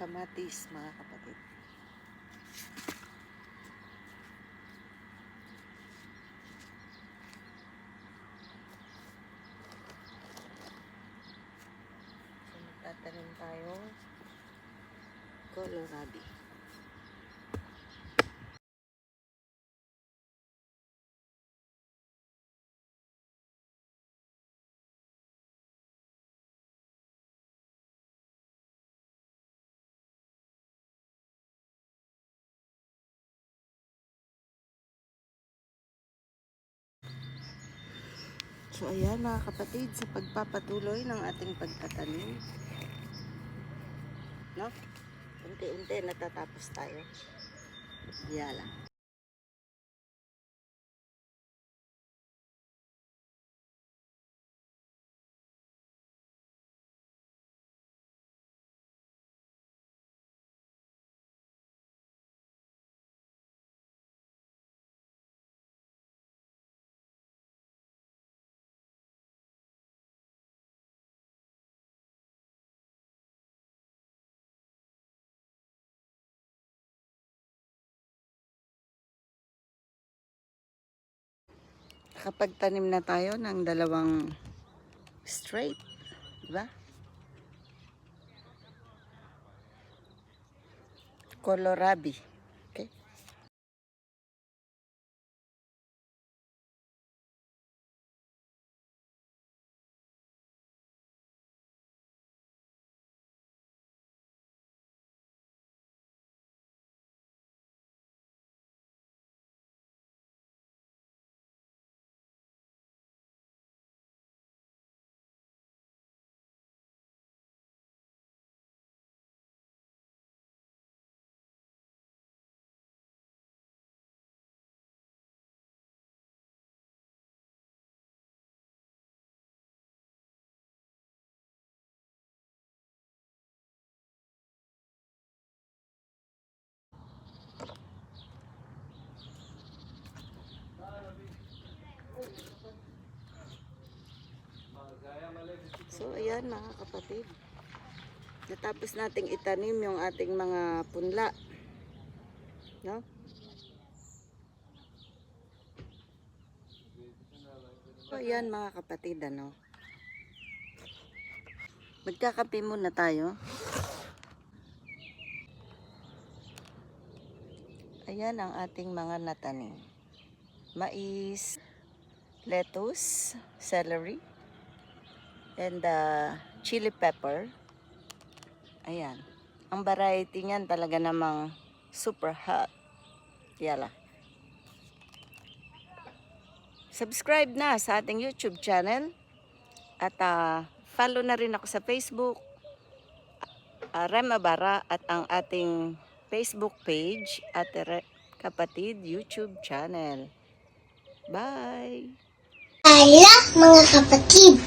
kamatis, mga kapatid. So, magtatanim tayo kohlrabi. So ayan mga kapatid, sa pagpapatuloy ng ating pagtatanim, no? Unti-unti natatapos tayo. Yala. Kapag tanim na tayo ng dalawang straight, diba? Kohlrabi. Okay? So ayan mga kapatid, natapos nating itanim yung ating mga punla, no? So ayan mga kapatid, ano, magkakape muna tayo. Ayan ang ating mga natanim: mais, lettuce, celery, and chili pepper. Ayan. Ang variety niyan talaga namang super hot. Yala. Subscribe na sa ating YouTube channel. At follow na rin ako sa Facebook, Rem Abara, at ang ating Facebook page at Kapatid YouTube channel. Bye! I love mga kapatid.